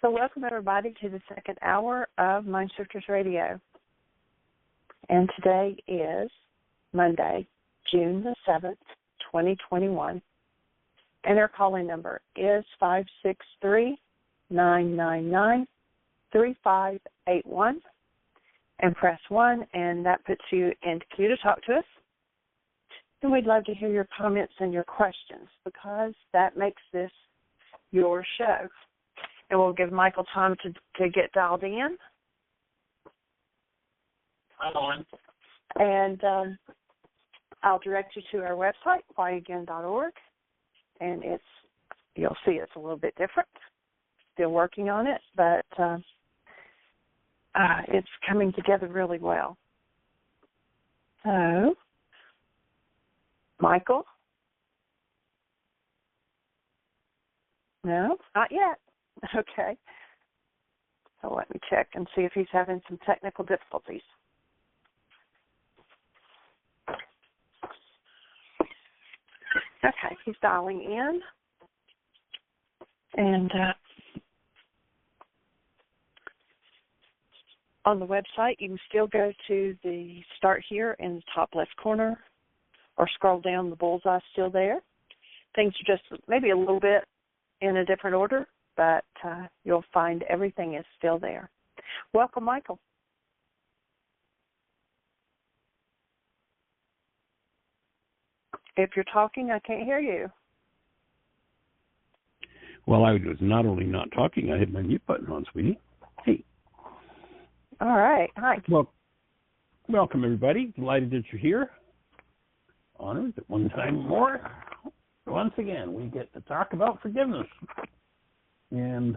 So welcome everybody to the second hour of Mindshifters Radio. And today is Monday, June the 7th, 2021. And our calling number is 563-999-3581. And press 1, and that puts you into queue to talk to us. And we'd love to hear your comments and your questions because that makes this your show. And we'll give Michael time to get dialed in. I'm on. And I'll direct you to our website, whyagain.org. And you'll see it's a little bit different. Still working on it, but it's coming together really well. So, Michael? No, not yet. Okay. So let me check and see if he's having some technical difficulties. Okay, he's dialing in. And on the website, you can still go to the Start Here in the top left corner or scroll down. The bullseye's still there. Things are just maybe a little bit in a different order, but you'll find everything is still there. Welcome, Michael. If you're talking, I can't hear you. Well, I was not only not talking, I had my mute button on, sweetie. Hey. All right. Hi. Well, welcome, everybody. Delighted that you're here. Honored that one time more, once again, we get to talk about forgiveness and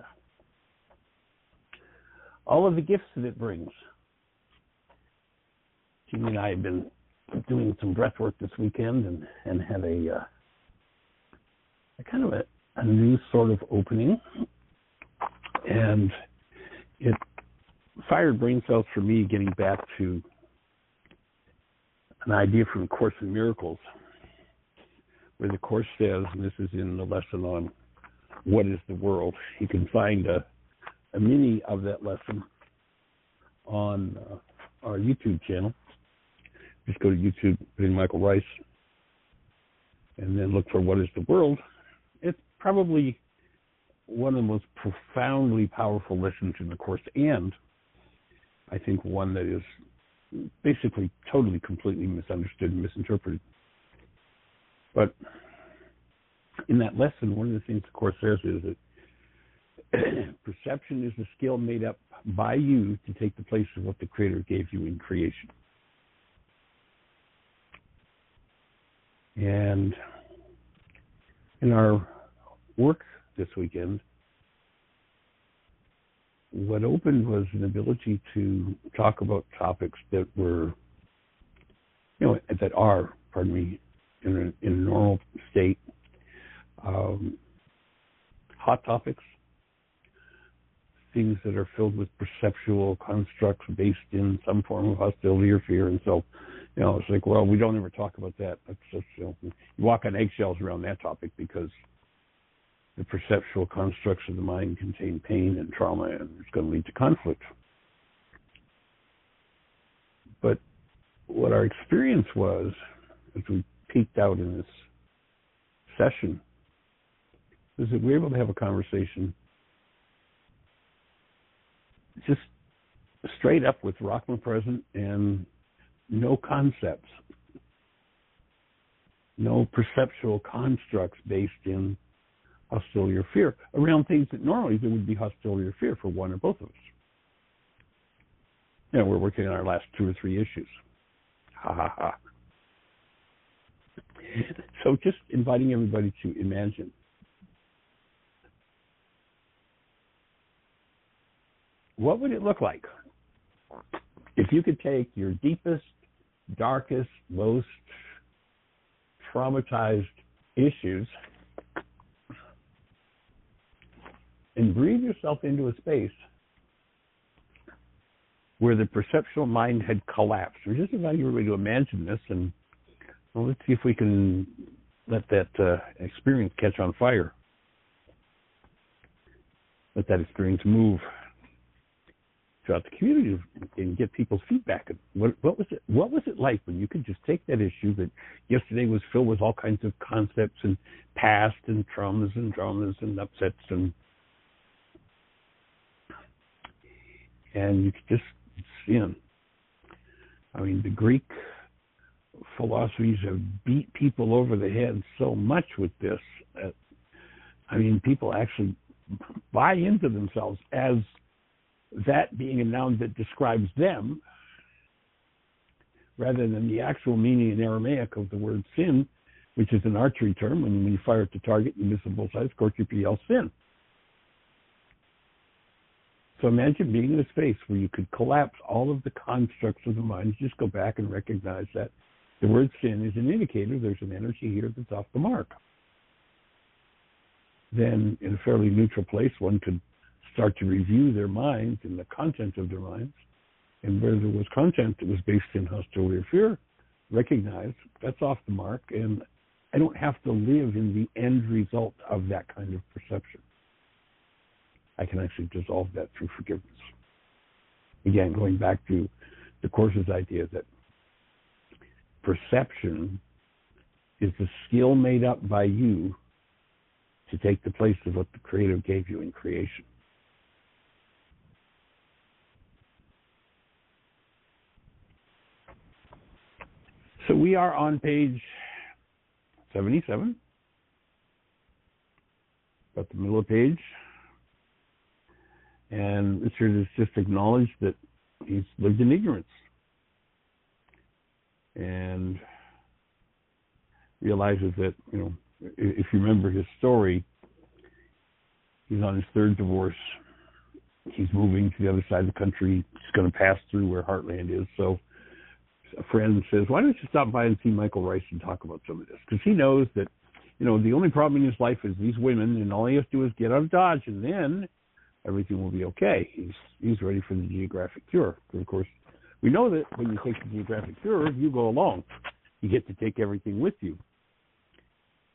all of the gifts that it brings. Jimmy and I have been doing some breath work this weekend and had a kind of a new sort of opening, and it fired brain cells for me getting back to an idea from the Course in Miracles, where the Course says, and this is in the lesson on what is the world. You can find a mini of that lesson on our YouTube channel. Just go to YouTube, put in Michael Ryce, and then look for what is the world. It's probably one of the most profoundly powerful lessons in the Course, and I think one that is basically totally, completely misunderstood and misinterpreted. But in that lesson, one of the things the Course says is that perception is a skill made up by you to take the place of what the Creator gave you in creation. And in our work this weekend, what opened was an ability to talk about topics that were, that are, in a normal state, hot topics, things that are filled with perceptual constructs based in some form of hostility or fear. And so, it's like, well, we don't ever talk about that. That's just, you walk on eggshells around that topic because the perceptual constructs of the mind contain pain and trauma, and it's going to lead to conflict. But what our experience was, as we peeked out in this session, is that we were able to have a conversation just straight up with Rockman present and no concepts, no perceptual constructs based in hostility or fear around things that normally there would be hostility or fear for one or both of us. We're working on our last 2 or 3 issues. Ha ha ha. So just inviting everybody to imagine what would it look like if you could take your deepest, darkest, most traumatized issues and breathe yourself into a space where the perceptual mind had collapsed. We're just inviting everybody to imagine this, and let's see if we can let that experience catch on fire. let that experience move throughout the community and get people's feedback. What was it? What was it like when you could just take that issue that yesterday was filled with all kinds of concepts and past and traumas and dramas and upsets and you could just sin. I mean, the Greek philosophies have beat people over the head so much with this. I mean, people actually buy into themselves as that being a noun that describes them rather than the actual meaning in Aramaic of the word sin, which is an archery term. When you fire at the target, you miss on both sides, of course, you can yell sin. So imagine being in a space where you could collapse all of the constructs of the mind, just go back and recognize that the word sin is an indicator there's an energy here that's off the mark. Then, in a fairly neutral place, one could start to review their minds and the content of their minds. And where there was content that was based in hostility or fear, recognize that's off the mark, and I don't have to live in the end result of that kind of perception. I can actually dissolve that through forgiveness. Again, going back to the Course's idea that perception is the skill made up by you to take the place of what the Creator gave you in creation. So we are on page 77, about the middle of the page. And Richard has just acknowledged that he's lived in ignorance and realizes that, you know, if you remember his story, he's on his third divorce. He's moving to the other side of the country. He's going to pass through where Heartland is. So a friend says, why don't you stop by and see Michael Ryce and talk about some of this? Because he knows that, you know, the only problem in his life is these women, and all he has to do is get out of Dodge, and then everything will be okay. He's ready for the geographic cure. Of course, we know that when you take the geographic cure, you go along. You get to take everything with you.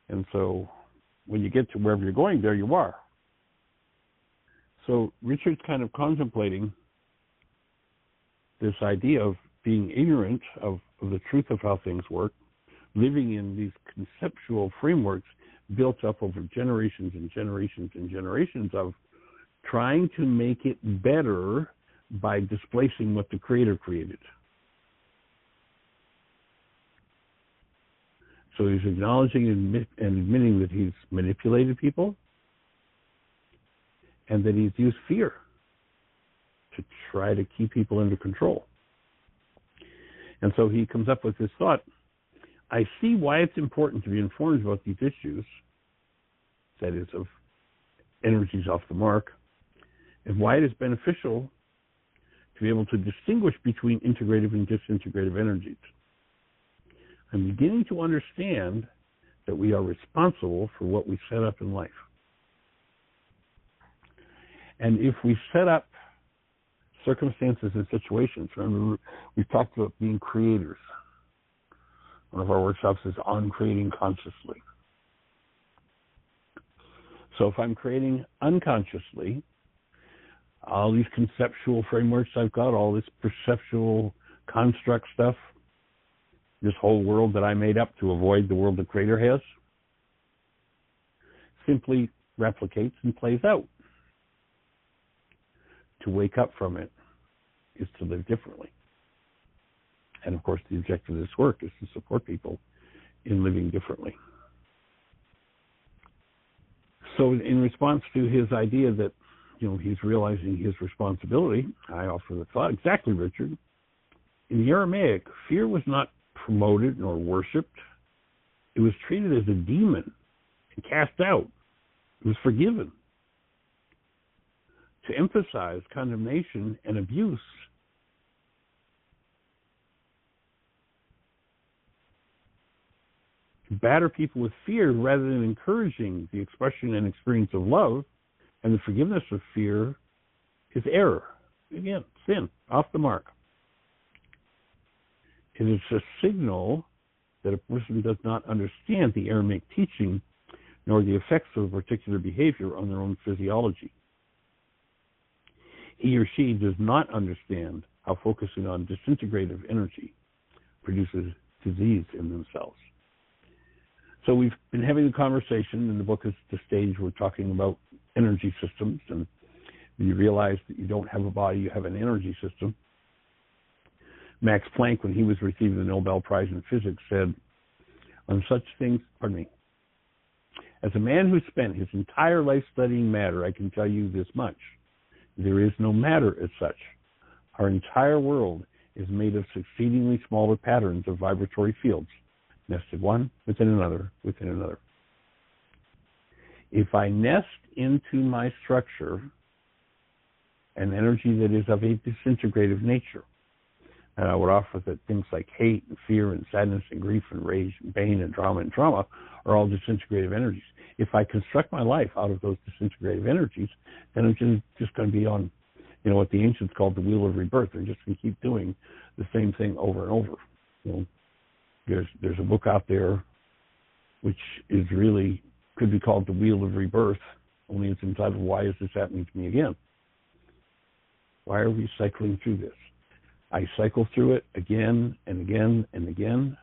And so when you get to wherever you're going, there you are. So Richard's kind of contemplating this idea of being ignorant of the truth of how things work, living in these conceptual frameworks built up over generations and generations and generations of trying to make it better by displacing what the Creator created. So he's acknowledging and admitting that he's manipulated people and that he's used fear to try to keep people under control. And so he comes up with this thought, I see why it's important to be informed about these issues, that is, of energies off the mark, and why it is beneficial to be able to distinguish between integrative and disintegrative energies. I'm beginning to understand that we are responsible for what we set up in life. And if we set up circumstances and situations, remember, we've talked about being creators. One of our workshops is on creating consciously. So if I'm creating unconsciously, all these conceptual frameworks I've got, all this perceptual construct stuff, this whole world that I made up to avoid the world the Creator has, simply replicates and plays out. To wake up from it is to live differently. And of course, the objective of this work is to support people in living differently. So in response to his idea that, you know, he's realizing his responsibility, I offer the thought, exactly, Richard. In the Aramaic, fear was not promoted nor worshipped. It was treated as a demon and cast out. It was forgiven. To emphasize condemnation and abuse, to batter people with fear rather than encouraging the expression and experience of love and the forgiveness of fear is error. Again, sin, off the mark. It is a signal that a person does not understand the Aramaic teaching nor the effects of a particular behavior on their own physiology. he or she does not understand how focusing on disintegrative energy produces disease in themselves. So we've been having a conversation, and the book is the stage we're talking about energy systems, and you realize that you don't have a body, you have an energy system. Max Planck, when he was receiving the Nobel Prize in Physics, said, on such things, as a man who spent his entire life studying matter, I can tell you this much. There is no matter as such. Our entire world is made of succeedingly smaller patterns of vibratory fields, nested one within another, within another. If I nest into my structure an energy that is of a disintegrative nature, and I would offer that things like hate and fear and sadness and grief and rage and pain and trauma are all disintegrative energies. If I construct my life out of those disintegrative energies, then I'm just going to be on, what the ancients called the wheel of rebirth. They're just going to keep doing the same thing over and over. There's a book out there which is really could be called the Wheel of Rebirth, only it's entitled, Why Is This Happening to Me Again? Why are we cycling through this? I cycle through it again and again and again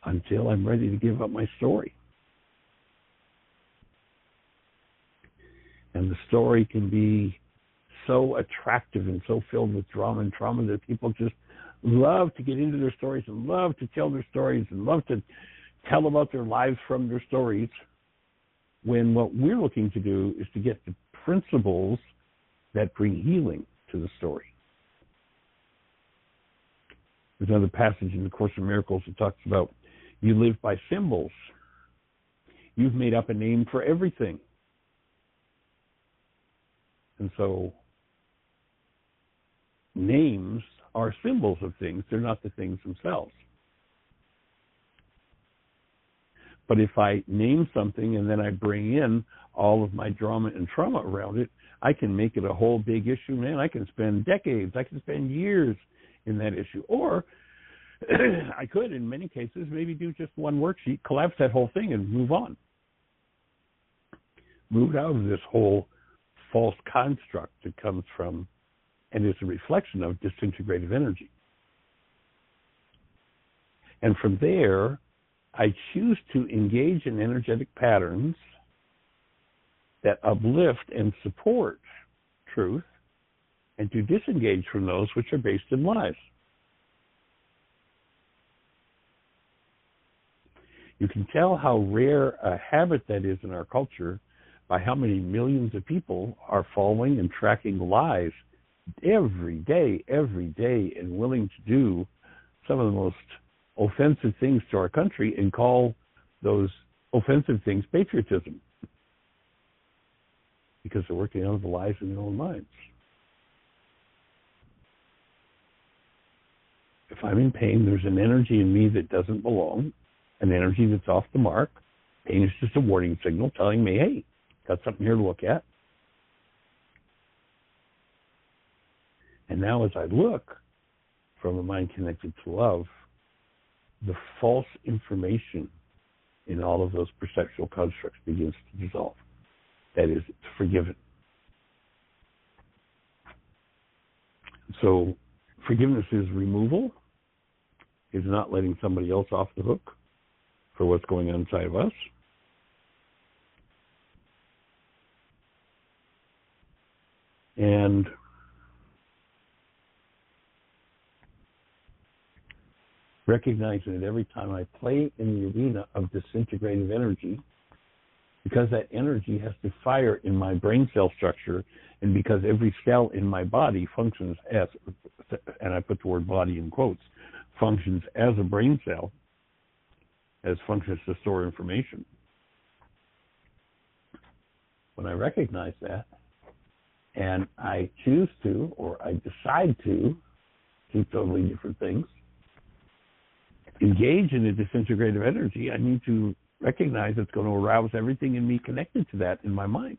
until I'm ready to give up my story. And the story can be so attractive and so filled with drama and trauma that people just love to get into their stories and love to tell their stories and love to tell about their lives from their stories, when what we're looking to do is to get the principles that bring healing to the story. There's another passage in the Course in Miracles that talks about you live by symbols. You've made up a name for everything. And so names are symbols of things. They're not the things themselves. But if I name something and then I bring in all of my drama and trauma around it, I can make it a whole big issue. Man, I can spend decades, I can spend years in that issue. Or I could, in many cases, maybe do just one worksheet, collapse that whole thing and move on. Move out of this whole false construct that comes from and is a reflection of disintegrative energy. And from there, I choose to engage in energetic patterns that uplift and support truth, and to disengage from those which are based in lies. You can tell how rare a habit that is in our culture by how many millions of people are following and tracking lies every day, and willing to do some of the most offensive things to our country and call those offensive things patriotism, because they're working out of the lies in their own minds. If I'm in pain, there's an energy in me that doesn't belong, an energy that's off the mark. Pain is just a warning signal telling me, hey, got something here to look at. And now as I look from a mind connected to love, the false information in all of those perceptual constructs begins to dissolve. That is, it's forgiven. So forgiveness is removal, is not letting somebody else off the hook for what's going on inside of us. And recognizing that every time I play in the arena of disintegrative energy, because that energy has to fire in my brain cell structure, and because every cell in my body functions as, and I put the word body in quotes, functions as a brain cell, as functions to store information. When I recognize that, and I choose to, or I decide to, two totally different things, engage in a disintegrative energy, I need to recognize it's going to arouse everything in me connected to that in my mind.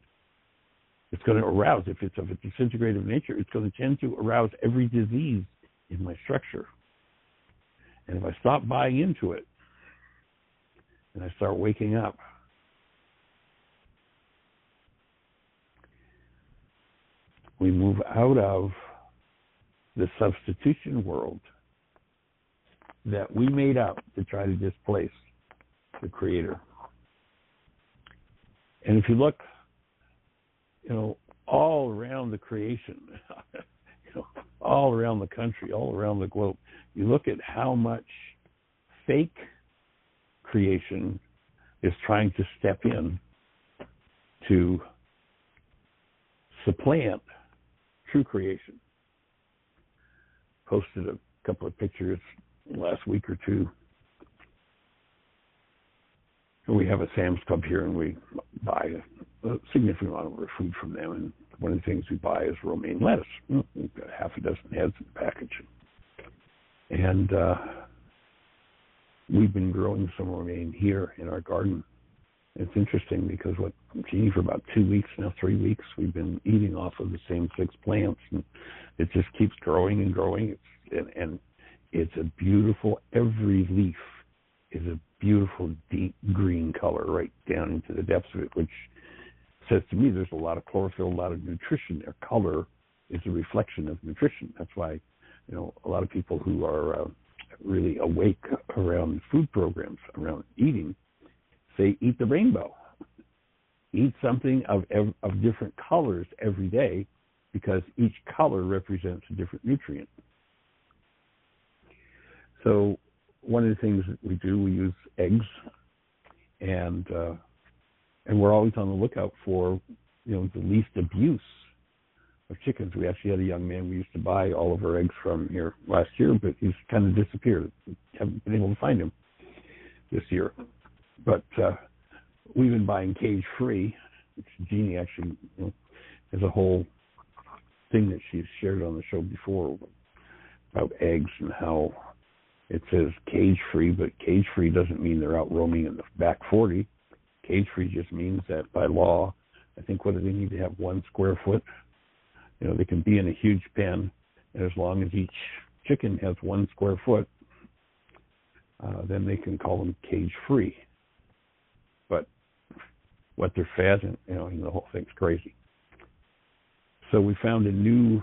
It's going to arouse, if it's of a disintegrative nature, it's going to tend to arouse every disease in my structure. And if I stop buying into it, and I start waking up, we move out of the substitution world that we made up to try to displace the Creator. And if you look, all around the creation, all around the country, all around the globe, you look at how much fake creation is trying to step in to supplant true creation. Posted a couple of pictures last week or two. We have a Sam's Club here, and we buy a significant amount of our food from them. And one of the things we buy is romaine lettuce. We've got half a dozen heads in the package. And we've been growing some romaine here in our garden. It's interesting because for about 2 weeks, now 3 weeks, we've been eating off of the same 6 plants, and it just keeps growing and growing. And it's a beautiful, every leaf is a beautiful deep green color right down into the depths of it, which says to me there's a lot of chlorophyll, a lot of nutrition. Their color is a reflection of nutrition. That's why, a lot of people who are really awake around food programs, around eating, say eat the rainbow. Eat something of different colors every day, because each color represents a different nutrient. So one of the things that we do, we use eggs, and we're always on the lookout for, the least abuse of chickens. We actually had a young man we used to buy all of our eggs from here last year, but he's kind of disappeared. We haven't been able to find him this year. But we've been buying cage-free, which Jeannie actually has a whole thing that she's shared on the show before about eggs and how it says cage-free, but cage-free doesn't mean they're out roaming in the back 40. Cage-free just means that by law, I think what do they need to have, 1 square foot? They can be in a huge pen, and as long as each chicken has 1 square foot, then they can call them cage-free. But what they're fed, and the whole thing's crazy. So we found a new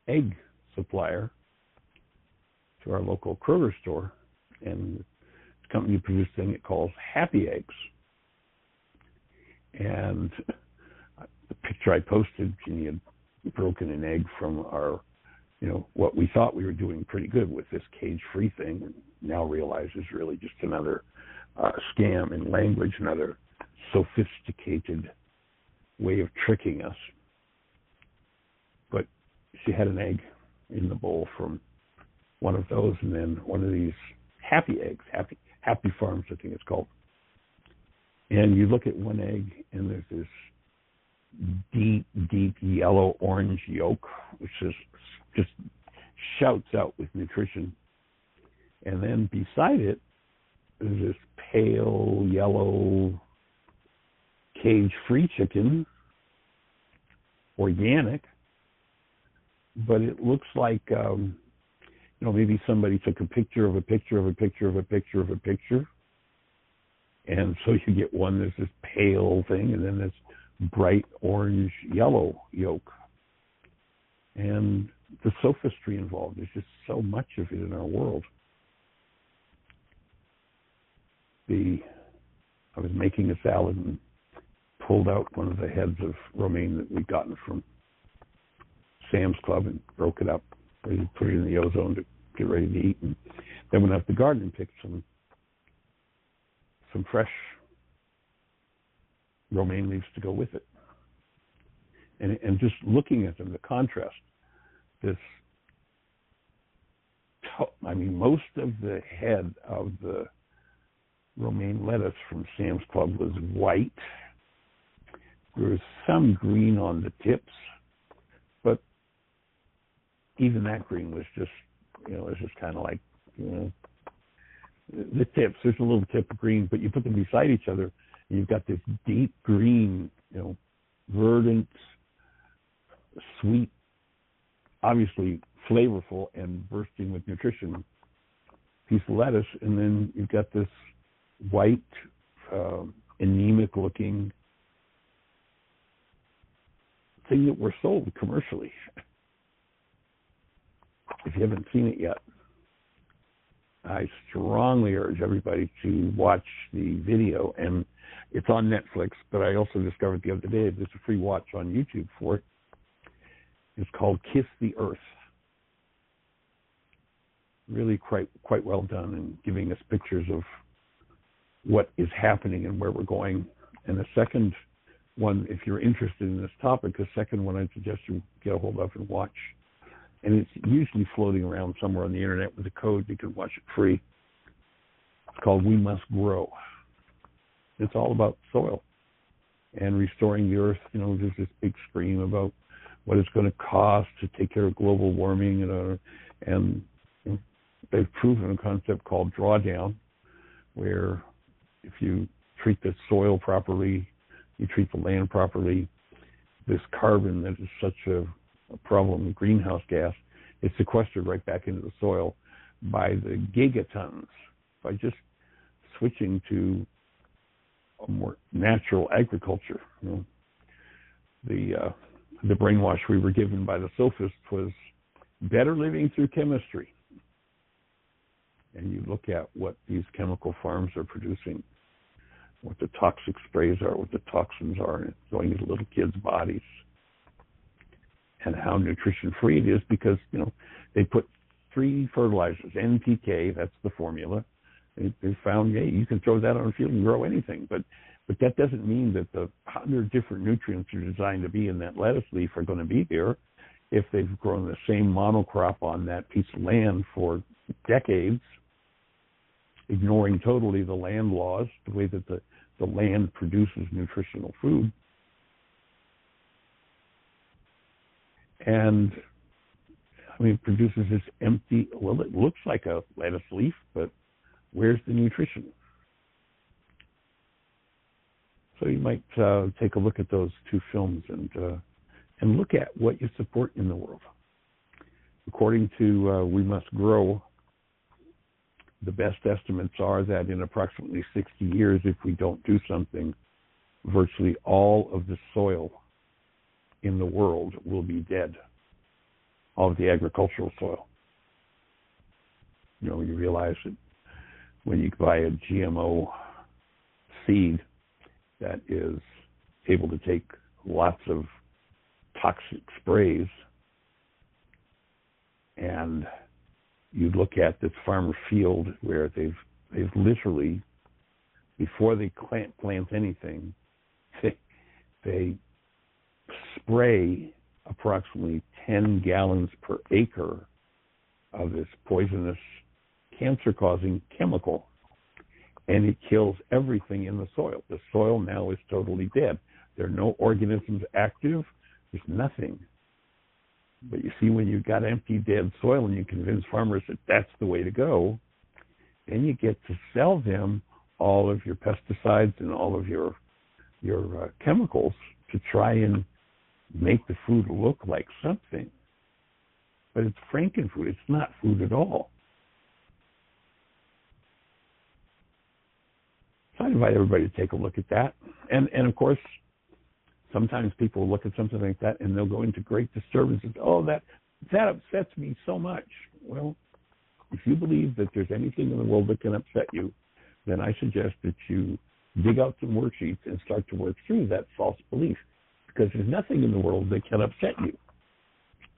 egg supplier to our local Kroger store, and the company produced a thing it calls Happy Eggs. And the picture I posted, Jeannie had broken an egg from our, what we thought we were doing pretty good with this cage-free thing, and now realize is really just another scam in language, another sophisticated way of tricking us. But she had an egg in the bowl from one of those, and then one of these Happy Eggs, Happy Farms, I think it's called. And you look at one egg, and there's this deep, deep yellow-orange yolk, which is just shouts out with nutrition. And then beside it, there's this pale yellow cage-free chicken, organic, but it looks like, maybe somebody took a picture of a picture of a picture of a picture of a picture. And so you get one, there's this pale thing, and then this bright orange yellow yolk. And the sophistry involved, there's just so much of it in our world. I was making a salad and pulled out one of the heads of romaine that we'd gotten from Sam's Club and broke it up. We put it in the ozone to get ready to eat. And then went out to the garden and picked some fresh romaine leaves to go with it. And just looking at them, the contrast, most of the head of the romaine lettuce from Sam's Club was white. There was some green on the tips, but even that green was just, it was just kind of like, the tips. There's a little tip of green, but you put them beside each other, and you've got this deep green, verdant, sweet, obviously flavorful and bursting with nutrition piece of lettuce, and then you've got this white, anemic-looking thing that we're sold commercially. If you haven't seen it yet, I strongly urge everybody to watch the video, and it's on Netflix, but I also discovered the other day there's a free watch on YouTube for it. It's called Kiss the Earth. Really quite well done in giving us pictures of what is happening and where we're going. And the second one, if you're interested in this topic, the second one I'd suggest you get a hold of and watch. And it's usually floating around somewhere on the internet with a code. You can watch it free. It's called We Must Grow. It's all about soil and restoring the earth. You know, there's this big scream about what it's going to cost to take care of global warming, and you know, they've proven a concept called drawdown, where if you treat the soil properly, you treat the land properly, this carbon that is such a problem, the greenhouse gas, is sequestered right back into the soil by the gigatons by just switching to a more natural agriculture. You know, the brainwash we were given by the sophists was better living through chemistry. And you look at what these chemical farms are producing, what the toxic sprays are, what the toxins are going into little kids' bodies, and how nutrition-free it is, because, you know, they put 3 fertilizers, NPK, that's the formula. They found, hey, you can throw that on a field and grow anything, but that doesn't mean that the 100 different nutrients are designed to be in that lettuce leaf are going to be there if they've grown the same monocrop on that piece of land for decades, ignoring totally the land laws, the way that the land produces nutritional food. And, I mean, it produces this empty, well, it looks like a lettuce leaf, but where's the nutrition? So you might take a look at those 2 films and look at what you support in the world. According to We Must Grow, the best estimates are that in approximately 60 years, if we don't do something, virtually all of the soil in the world will be dead. All of the agricultural soil. You know, you realize that when you buy a GMO seed that is able to take lots of toxic sprays, and you look at this farmer field where they've literally, before they plant anything, they spray approximately 10 gallons per acre of this poisonous, cancer-causing chemical, and it kills everything in the soil. The soil now is totally dead. There are no organisms active. There's nothing. But you see, when you've got empty, dead soil and you convince farmers that that's the way to go, then you get to sell them all of your pesticides and all of your chemicals to try and make the food look like something. But it's frankenfood. It's not food at all. So I invite everybody to take a look at that. And of course, sometimes people look at something like that and they'll go into great disturbance and say, oh, that upsets me so much. Well, if you believe that there's anything in the world that can upset you, then I suggest that you dig out some worksheets and start to work through that false belief, because there's nothing in the world that can upset you.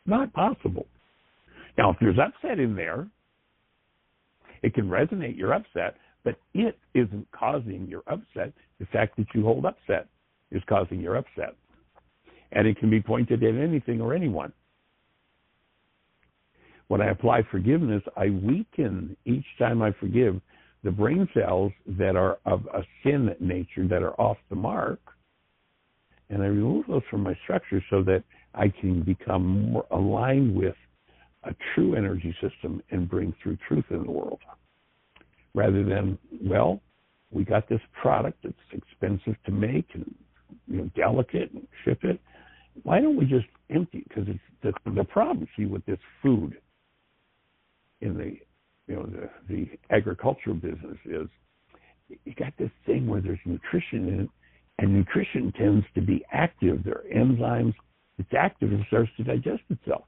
Not possible. Now, if there's upset in there, it can resonate your upset, but it isn't causing your upset. The fact that you hold upset is causing your upset. And it can be pointed at anything or anyone. When I apply forgiveness, I weaken each time I forgive the brain cells that are of a sin nature, that are off the mark, and I remove those from my structure so that I can become more aligned with a true energy system and bring through truth in the world. Rather than, well, we got this product that's expensive to make and, you know, delicate, and ship it. Why don't we just empty? Because it's the problem, see, with this food in the, you know, the agricultural business is you got this thing where there's nutrition in it, and nutrition tends to be active. There are enzymes it's active and starts to digest itself.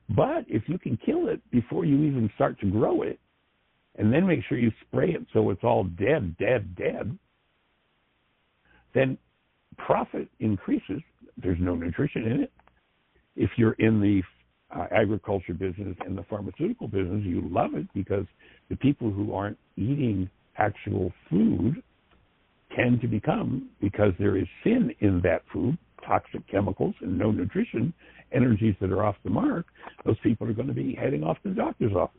But if you can kill it before you even start to grow it, and then make sure you spray it so it's all dead, then profit increases. There's no nutrition in it. If you're in the agriculture business and the pharmaceutical business, you love it because the people who aren't eating actual food tend to become, because there is sin in that food, toxic chemicals and no nutrition, energies that are off the mark, those people are going to be heading off to the doctor's office.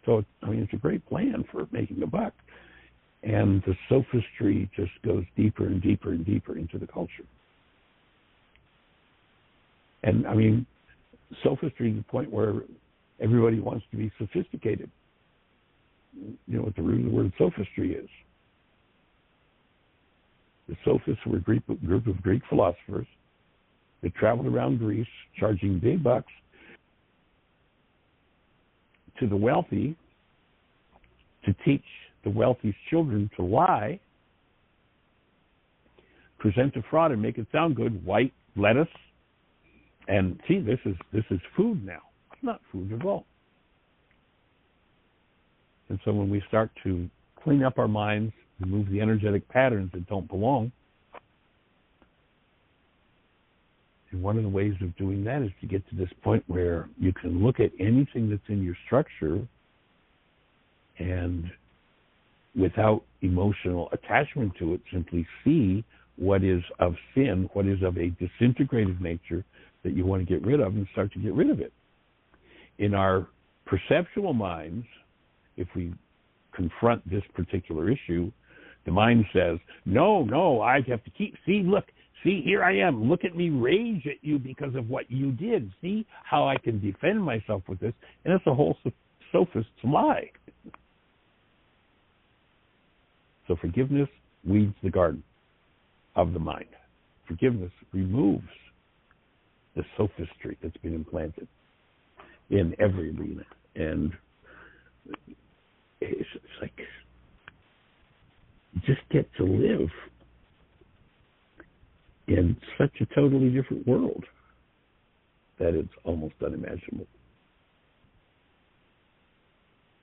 So, it's a great plan for making a buck. And the sophistry just goes deeper and deeper and deeper into the culture. And, sophistry to the point where everybody wants to be sophisticated. You know what the root of the word sophistry is? The sophists were a group of Greek philosophers that traveled around Greece charging big bucks to the wealthy to teach the wealthy's children to lie, present a fraud and make it sound good, white lettuce, and see, this is food now. It's not food at all. And so when we start to clean up our minds, remove the energetic patterns that don't belong, and one of the ways of doing that is to get to this point where you can look at anything that's in your structure and without emotional attachment to it, simply see what is of sin, what is of a disintegrative nature that you want to get rid of, and start to get rid of it. In our perceptual minds, if we confront this particular issue, the mind says, no, I have to see, here I am. Look at me rage at you because of what you did. See how I can defend myself with this. And it's a whole sophist's lie. So forgiveness weeds the garden of the mind. Forgiveness removes the sophistry that's been implanted in every arena. And it's like, you just get to live in such a totally different world that it's almost unimaginable.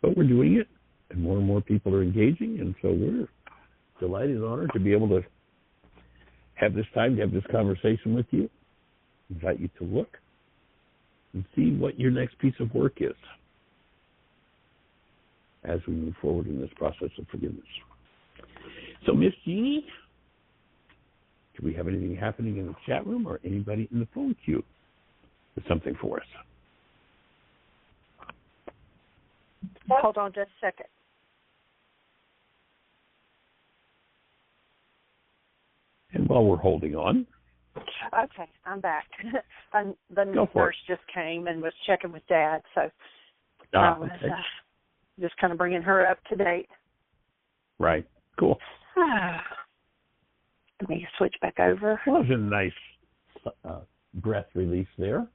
But we're doing it, and more people are engaging, and so we're delighted and honored to be able to have this time, to have this conversation with you, invite you to look and see what your next piece of work is as we move forward in this process of forgiveness. So, Miss Jeannie, do we have anything happening in the chat room or anybody in the phone queue with something for us? Hold on just a second. And while we're holding on. Okay, I'm back. The nurse just came and was checking with Dad, so I was just kind of bringing her up to date. Right. Cool. Let me switch back over. Well, that was a nice breath release there.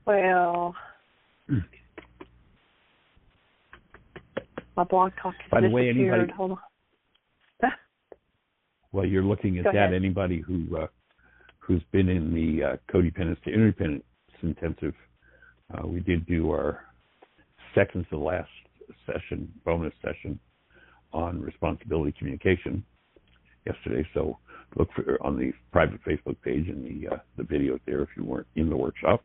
Well, my blog talk has disappeared. Way, anybody, hold on. While you're looking at Go that, ahead. anybody who's been in the codependence to interdependence intensive, we did do our second to last session, bonus session on responsibility communication yesterday. So look for on the private Facebook page and the videos there if you weren't in the workshop.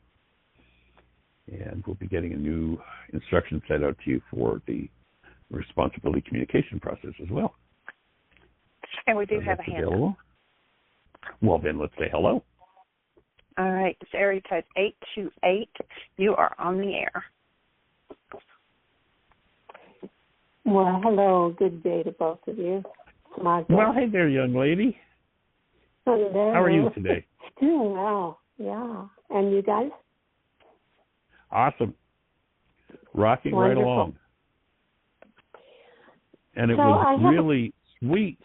And we'll be getting a new instruction set out to you for the responsibility communication process as well. And we do have a hand up. Well, then let's say hello. All right. It's area code 828. You are on the air. Well, hello. Good day to both of you. Well, hey there, young lady. Hello. How are you today? Doing well, yeah. And you guys? Awesome. Rocking Wonderful. right along. And it was really sweet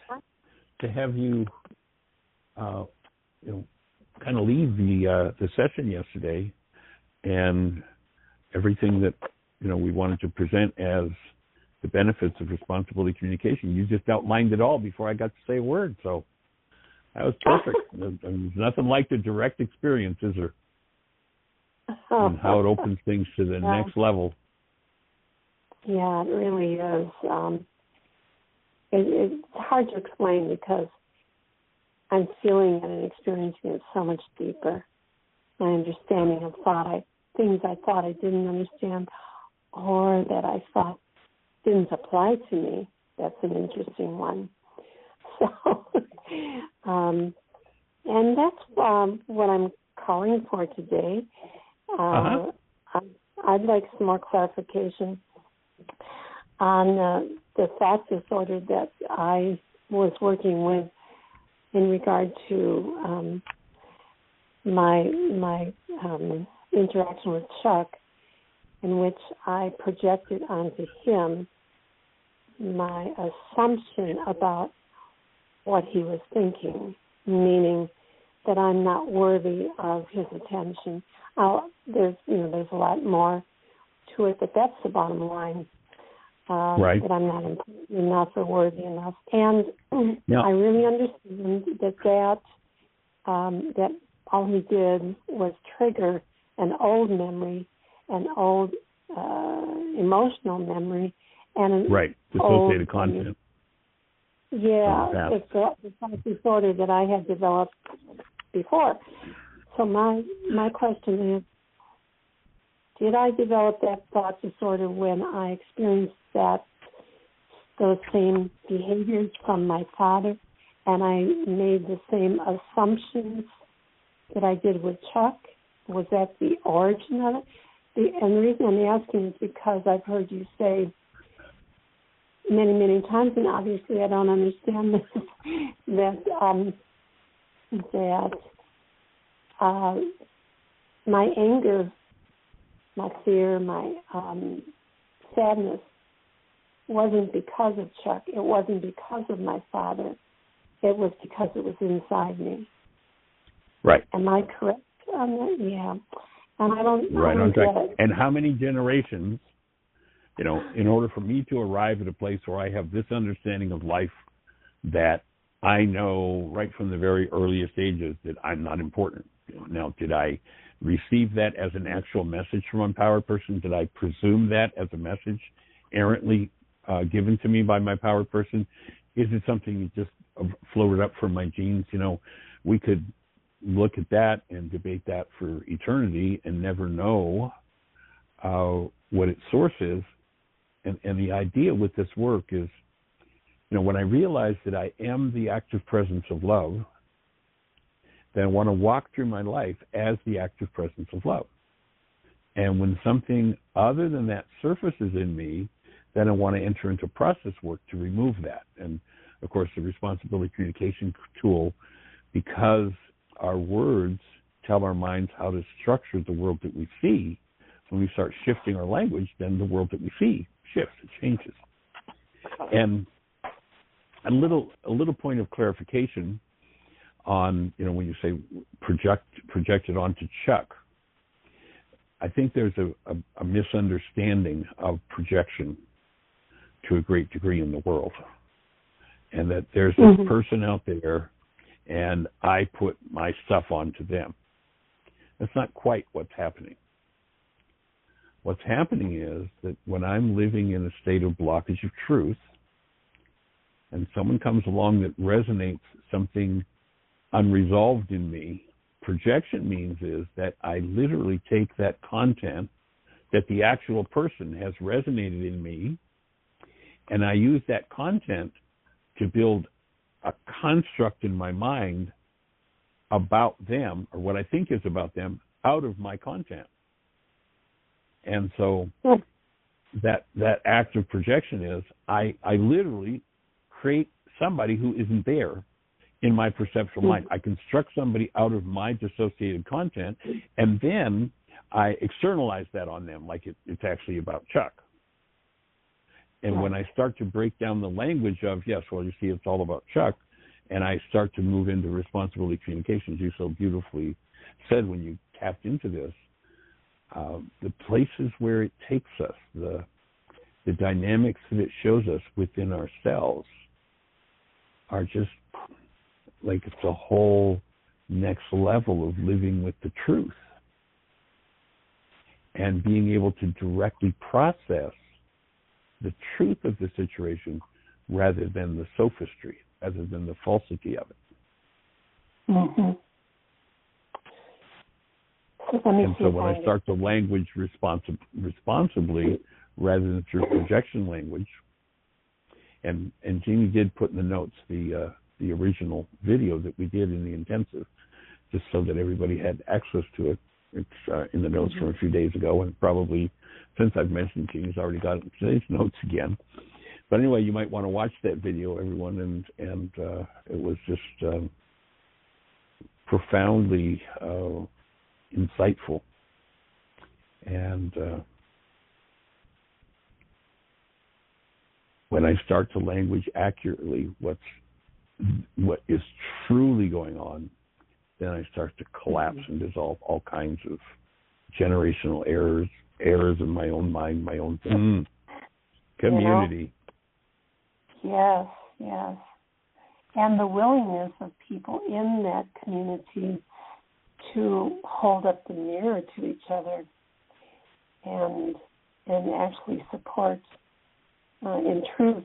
to have you, kind of lead the session yesterday, and everything that we wanted to present as the benefits of responsibility communication. You just outlined it all before I got to say a word, so that was perfect. There's nothing like the direct experience, is there? And how it opens things to the next level. Yeah, it really is. It's hard to explain because I'm feeling it and experiencing it so much deeper. My understanding of things I thought I didn't understand or that I thought didn't apply to me. That's an interesting one. So, and that's what I'm calling for today. I'd like some more clarification on the thought disorder that I was working with in regard to my interaction with Chuck, in which I projected onto him my assumption about what he was thinking, meaning that I'm not worthy of his attention. There's a lot more to it, but that's the bottom line. Right. That I'm not important enough or worthy enough, and I really understand that all he did was trigger an old memory, an old emotional memory, and an dissociated content. Yeah, it's the thought disorder that I had developed before. So my question is, did I develop that thought disorder when I experienced those same behaviors from my father, and I made the same assumptions that I did with Chuck? Was that the origin of it? And the reason I'm asking is because I've heard you say many, many times, and obviously I don't understand this, that my anger, my fear, my sadness wasn't because of Chuck. It wasn't because of my father. It was because it was inside me. Right. Am I correct on that? Yeah. And I don't get it. And how many generations, in order for me to arrive at a place where I have this understanding of life that I know right from the very earliest ages that I'm not important. Now, did I receive that as an actual message from an empowered person? Did I presume that as a message errantly given to me by my powered person? Is it something that just floated up from my genes? We could look at that and debate that for eternity and never know what its source is. And the idea with this work is, when I realize that I am the active presence of love, then I want to walk through my life as the active presence of love. And when something other than that surfaces in me, then I want to enter into process work to remove that. And, of course, the responsibility communication tool, because our words tell our minds how to structure the world that we see, when we start shifting our language, then the world that we see shifts, it changes. And a little point of clarification on, when you say projected onto Chuck, I think there's a misunderstanding of projection to a great degree in the world. And that there's this person out there and I put my stuff onto them. That's not quite what's happening. What's happening is that when I'm living in a state of blockage of truth and someone comes along that resonates something unresolved in me, projection means is that I literally take that content that the actual person has resonated in me, and I use that content to build a construct in my mind about them, or what I think is about them, out of my content. And so that act of projection is I literally create somebody who isn't there in my perceptual mind. I construct somebody out of my dissociated content, and then I externalize that on them like it's actually about Chuck. And when I start to break down the language of, yes, well, you see, it's all about Chuck, and I start to move into responsibility communications, you so beautifully said when you tapped into this, the places where it takes us, the dynamics that it shows us within ourselves are just like it's a whole next level of living with the truth and being able to directly process the truth of the situation rather than the sophistry, rather than the falsity of it. Mm-hmm. And so when I start to language responsibly rather than through projection language, and Jeannie did put in the notes the original video that we did in the intensive, just so that everybody had access to it. It's in the notes from a few days ago, and probably since I've mentioned Jeannie's already got it in today's notes again. But anyway, you might want to watch that video, everyone, and it was just profoundly insightful. And when I start to language accurately what is truly going on, then I start to collapse and dissolve all kinds of generational errors in my own mind, my own community. Yes. And the willingness of people in that community to hold up the mirror to each other and actually support in truth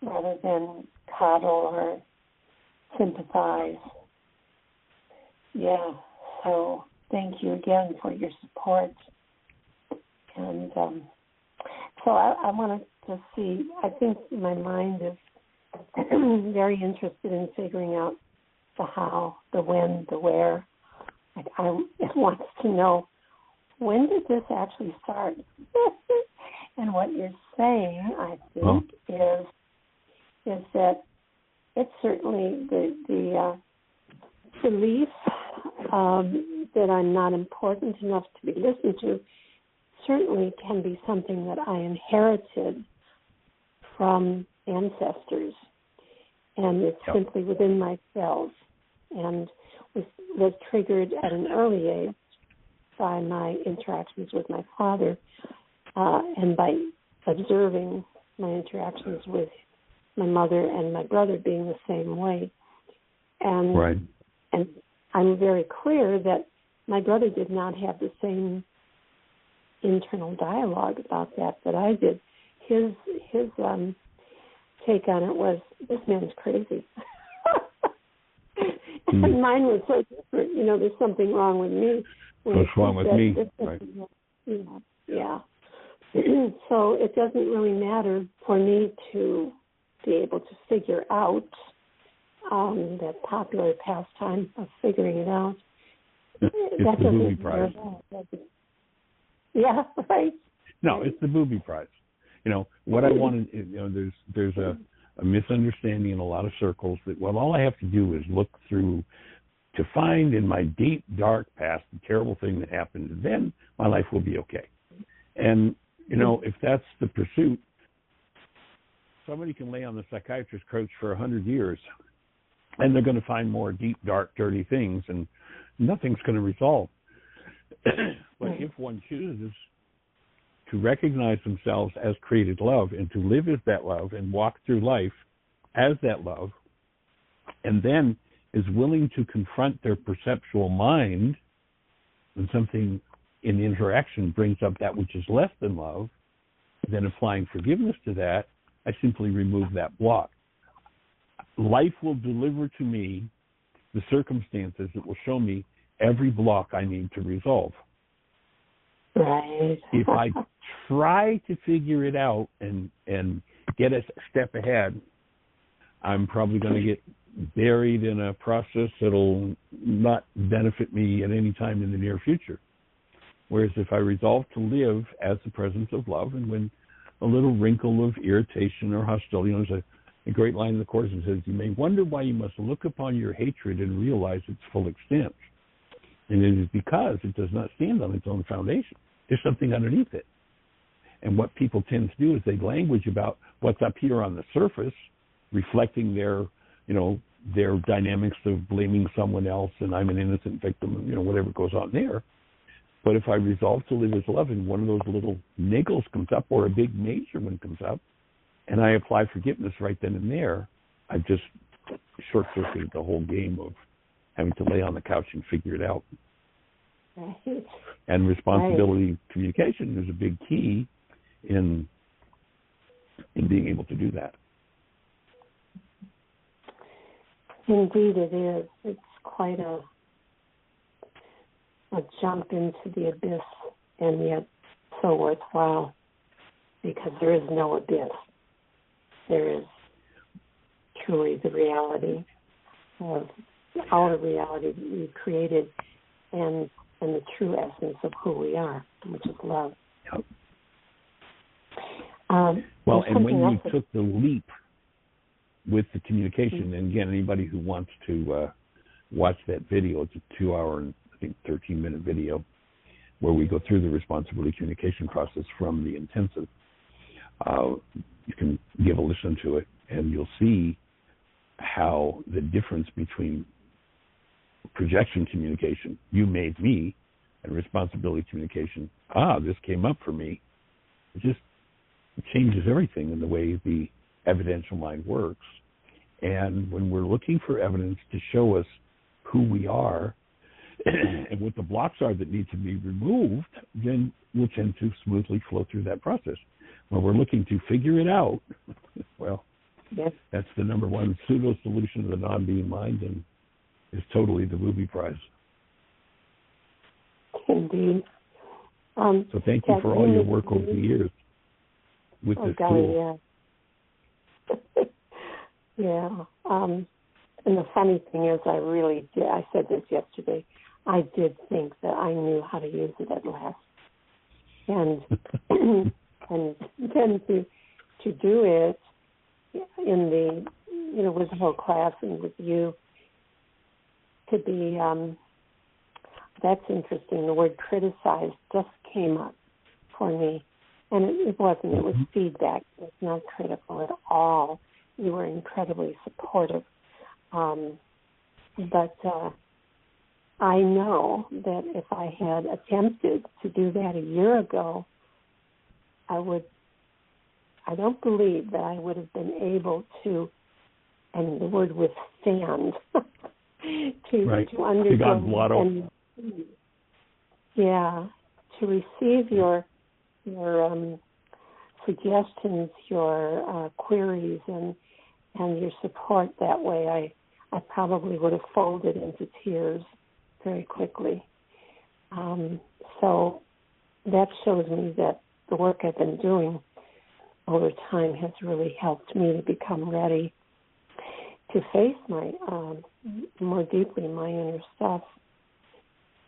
rather than coddle or sympathize. Yeah, so thank you again for your support. And so I want to just see, I think my mind is very interested in figuring out the how, the when, the where. It wants to know, when did this actually start? And what you're saying, I think, is that it's certainly the belief that I'm not important enough to be listened to certainly can be something that I inherited from ancestors, and it's simply within my cells, and was triggered at an early age by my interactions with my father, and by observing my interactions with my mother and my brother being the same way. And I'm very clear that my brother did not have the same internal dialogue about that I did. His take on it was, this man's crazy. And mine was so different. There's something wrong with me. What's wrong with me? Right. Yeah. So it doesn't really matter for me to be able to figure out that popular pastime of figuring it out. It's the booby prize. Yeah, right. No, it's the booby prize. What I wanted, there's a misunderstanding in a lot of circles that, all I have to do is look through to find in my deep, dark past the terrible thing that happened, and then my life will be okay. And, if that's the pursuit, somebody can lay on the psychiatrist's couch for 100 years, and they're going to find more deep, dark, dirty things, and nothing's going to resolve. But if one chooses to recognize themselves as created love and to live as that love and walk through life as that love, and then is willing to confront their perceptual mind when something in the interaction brings up that which is less than love, then applying forgiveness to that, I simply remove that block. Life will deliver to me the circumstances that will show me every block I need to resolve. Right. If I try to figure it out and get a step ahead, I'm probably going to get buried in a process that'll not benefit me at any time in the near future. Whereas if I resolve to live as the presence of love, and when a little wrinkle of irritation or hostility, there's a great line in the Course that says, you may wonder why you must look upon your hatred and realize its full extent. And it is because it does not stand on its own foundation. There's something underneath it. And what people tend to do is they language about what's up here on the surface, reflecting their dynamics of blaming someone else and I'm an innocent victim, whatever goes on there. But if I resolve to live as love and one of those little niggles comes up or a big major one comes up, and I apply forgiveness right then and there, I've just short-circuited the whole game of having to lay on the couch and figure it out. Right. And responsibility communication is a big key in being able to do that. Indeed it is. It's quite a jump into the abyss, and yet so worthwhile, because there is no abyss. There is truly the reality of our reality that we created, and the true essence of who we are, which is love. Yep. Well, and when you took the leap with the communication, and again, anybody who wants to watch that video, it's a 2-hour and I think 13-minute video where we go through the responsibility communication process from the intensive. You can give a listen to it, and you'll see how the difference between projection communication, you made me, and responsibility communication, this came up for me. It changes everything in the way the evidential mind works. And when we're looking for evidence to show us who we are and what the blocks are that need to be removed, then we'll tend to smoothly flow through that process. When we're looking to figure it out, well, yes, that's the number one pseudo-solution of the non-being mind, and is totally the booby prize. Indeed. So thank you for all your work over the years with this tool. Yeah. And the funny thing is, I said this yesterday, I did think that I knew how to use it at last. And and then to do it in the, with the whole class and with you, to be, that's interesting. The word criticize just came up for me. And it wasn't. It was feedback. It was not critical at all. You were incredibly supportive. But I know that if I had attempted to do that a year ago, I don't believe that I would have been able to, and the word withstand, to undergo and to receive your suggestions, your queries, and your support that way. I probably would have folded into tears very quickly. So that shows me that the work I've been doing over time has really helped me to become ready to face my more deeply my inner stuff.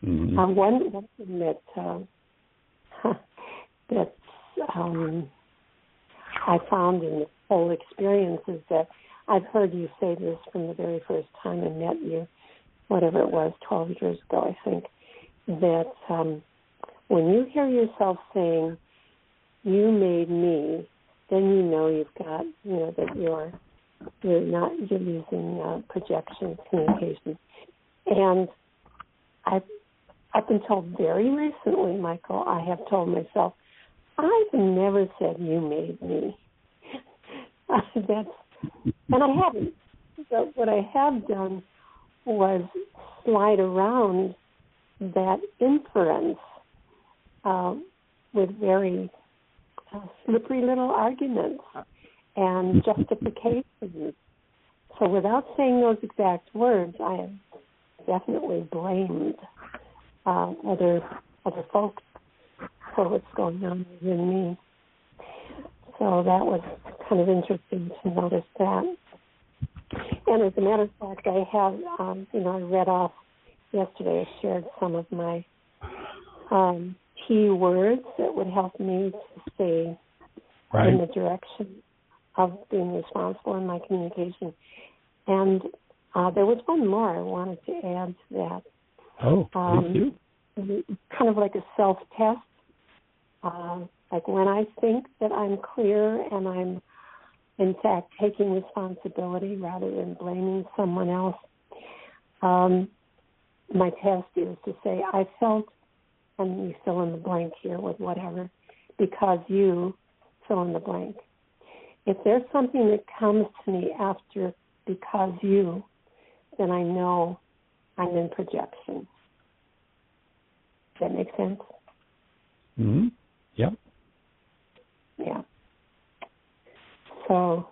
Mm-hmm. One thing that I found in this whole experience is that I've heard you say this from the very first time I met you, whatever it was, 12 years ago, I think, that when you hear yourself saying, "You made me," then you know you've got, that you're using projection communication. And up until very recently, Michael, I have told myself, I've never said "you made me." And I haven't. But what I have done was slide around that inference with very slippery little arguments and justifications. So without saying those exact words, I have definitely blamed other folks for what's going on within me. So that was kind of interesting to notice that. And as a matter of fact, I have, I read off yesterday, I shared some of my key words that would help me to stay in the direction of being responsible in my communication. And there was one more I wanted to add to that. Oh, thank you. Kind of like a self-test. Like when I think that I'm clear and I'm, in fact, taking responsibility rather than blaming someone else, my test is to say, I felt and you fill in the blank here with whatever, because you fill in the blank. If there's something that comes to me after because you, then I know I'm in projection. Does that make sense? Mm-hmm. Yep. Yeah. So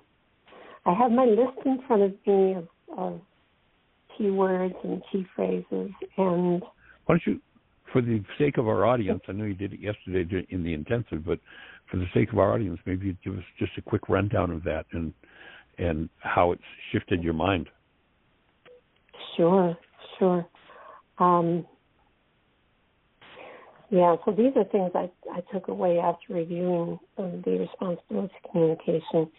I have my list in front of me of key words and key phrases. And why don't you, for the sake of our audience, I know you did it yesterday in the intensive, but for the sake of our audience, maybe you'd give us just a quick rundown of that and how it's shifted your mind. Sure. Yeah, so these are things I took away after reviewing the responsibility communication.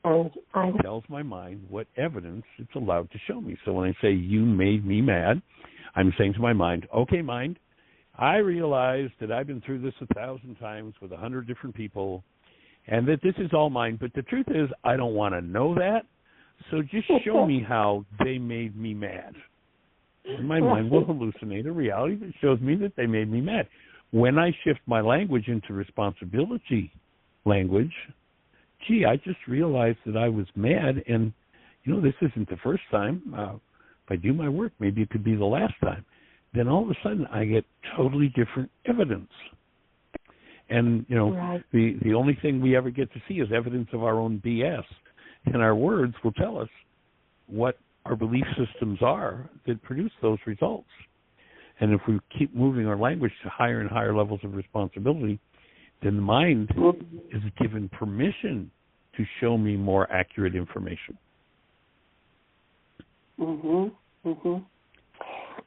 And it tells my mind what evidence it's allowed to show me. So when I say you made me mad, I'm saying to my mind, okay, mind, I realize that I've been through this 1,000 times with 100 different people and that this is all mine. But the truth is I don't want to know that. So just show me how they made me mad. And my mind will hallucinate a reality that shows me that they made me mad. When I shift my language into responsibility language, gee, I just realized that I was mad, and, this isn't the first time. If I do my work, maybe it could be the last time. Then all of a sudden I get totally different evidence. And, right. the only thing we ever get to see is evidence of our own BS. And our words will tell us what our belief systems are that produce those results. And if we keep moving our language to higher and higher levels of responsibility, then the mind is given permission to show me more accurate information.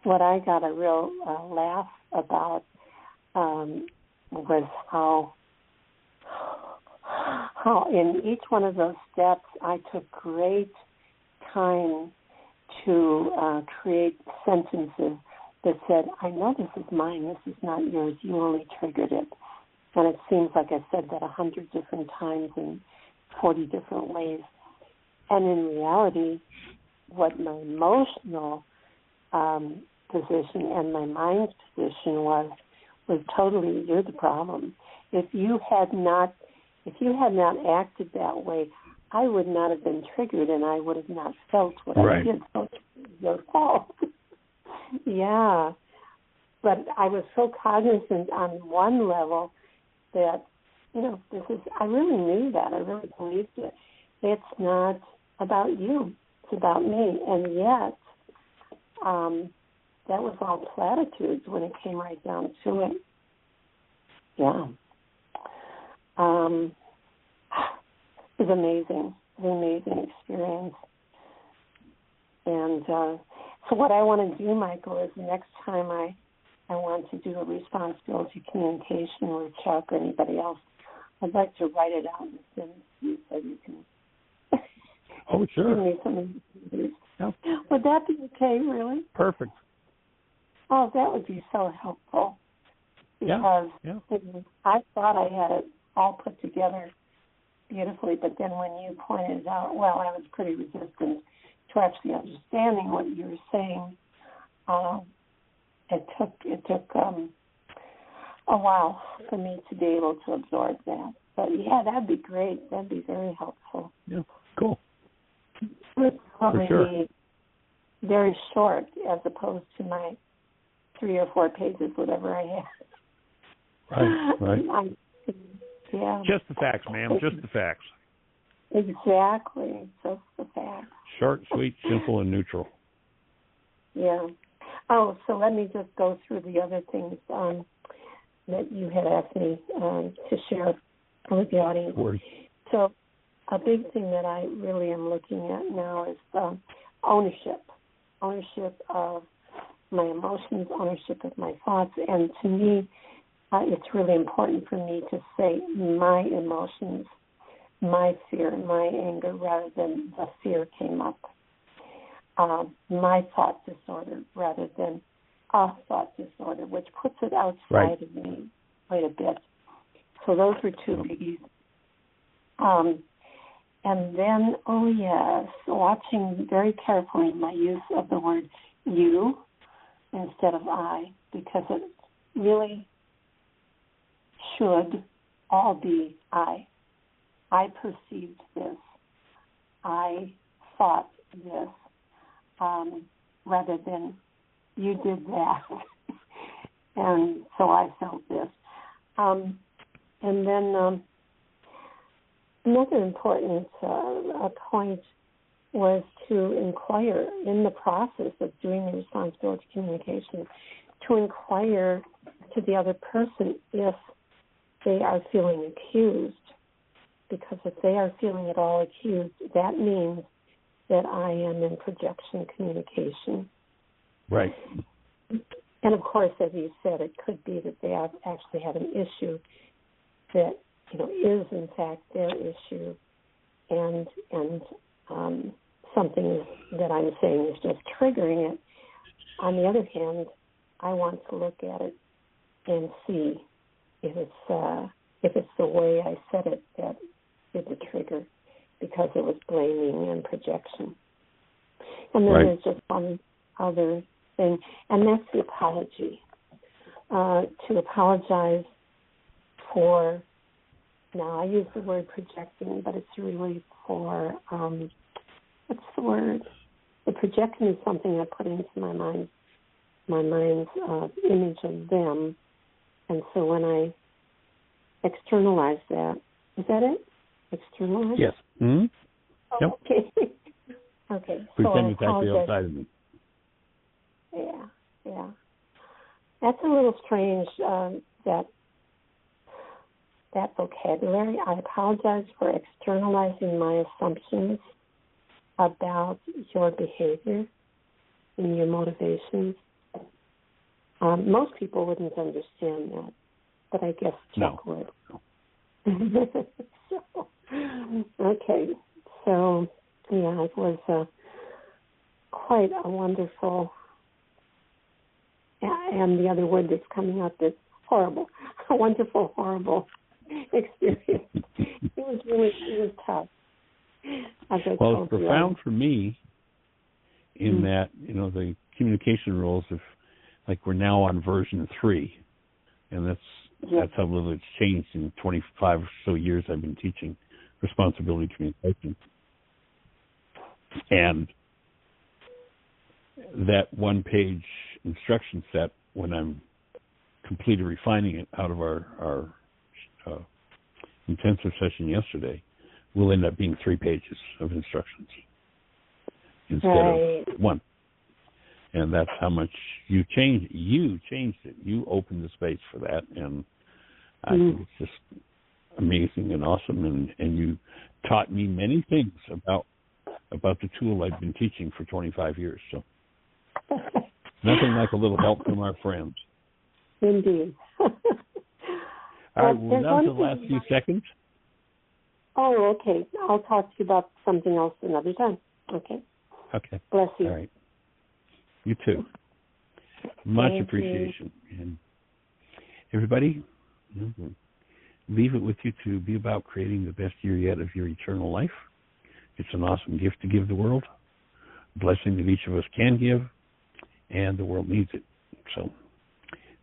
What I got a real laugh about was how in each one of those steps I took great time to create sentences that said, I know this is mine, this is not yours, you only triggered it. And it seems like I said that 100 different times in 40 different ways. And in reality, what my emotional position and my mind's position was totally, you're the problem. If you had not acted that way, I would not have been triggered and I would have not felt what I did. So it's your fault. Yeah. But I was so cognizant on one level that, I really knew that. I really believed it. It's not about you. It's about me. And yet, that was all platitudes when it came right down to it. Yeah. It was amazing. It was an amazing experience. And so what I want to do, Michael, is the next time I want to do a responsibility communication with Chuck or anybody else, I'd like to write it out and send it to you so you can sure. give me some. Yeah. Would that be okay, really? Perfect. Oh, that would be so helpful. Because I thought I had it all put together beautifully, but then when you pointed it out, I was pretty resistant to actually understanding what you were saying. It took a while for me to be able to absorb that. But that'd be great. That'd be very helpful. Yeah, cool. It would probably for sure. be very short as opposed to my 3 or 4 pages, whatever I have. Right. Yeah. Just the facts, ma'am. Just the facts. Exactly. Just the facts. Short, sweet, simple, and neutral. Yeah. Oh, so let me just go through the other things that you had asked me to share with the audience. So a big thing that I really am looking at now is ownership of my emotions, ownership of my thoughts. And to me, it's really important for me to say my emotions, my fear, my anger, rather than the fear came up. My thought disorder rather than a thought disorder, which puts it outside of me quite a bit. So those were 2 biggies. And then, watching very carefully my use of the word you instead of I, because it really should all be I. I perceived this. I thought this, rather than you did that, and so I felt this. And then another important point was to inquire in the process of doing the responsibility communication, to inquire to the other person if they are feeling accused. Because if they are feeling at all accused, that means that I am in projection communication. Right. And of course, as you said, it could be that they actually have an issue that, is in fact their issue, and something that I'm saying is just triggering it. On the other hand, I want to look at it and see if it's the way I said it that did the trigger, because it was blaming and projection. And then there's just one other thing, and that's the apology. To apologize for, now I use the word projecting, but it's really for, what's the word? The projecting is something I put into my mind's image of them. And so when I externalize that, is that it? Externalize? Yes. Mm-hmm. Oh, yep. Okay. Okay. Pretend it's actually outside of me. Yeah. That's a little strange, that vocabulary. I apologize for externalizing my assumptions about your behavior and your motivations. Most people wouldn't understand that, but I guess Chuck would. Okay. So, yeah, it was quite a wonderful, and the other word that's coming up is horrible, a wonderful, horrible experience. It was tough. Well, it's profound for me in that, the communication rules, like we're now on version 3, and that's how little it's changed in 25 or so years I've been teaching responsibility communication. And that one-page instruction set, when I'm completely refining it out of our intensive session yesterday, will end up being 3 pages of instructions instead of 1. And that's how much you changed it. You opened the space for that, and I think it's just amazing and awesome. And you taught me many things about the tool I've been teaching for 25 years. So nothing like a little help from our friends. Indeed. All right, we're down to the last few seconds. Oh, okay. I'll talk to you about something else another time. Okay. Okay. Bless you. All right. You too. Much appreciation. And everybody, leave it with you to be about creating the best year yet of your eternal life. It's an awesome gift to give the world, a blessing that each of us can give, and the world needs it. So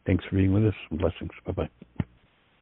thanks for being with us. Blessings. Bye-bye.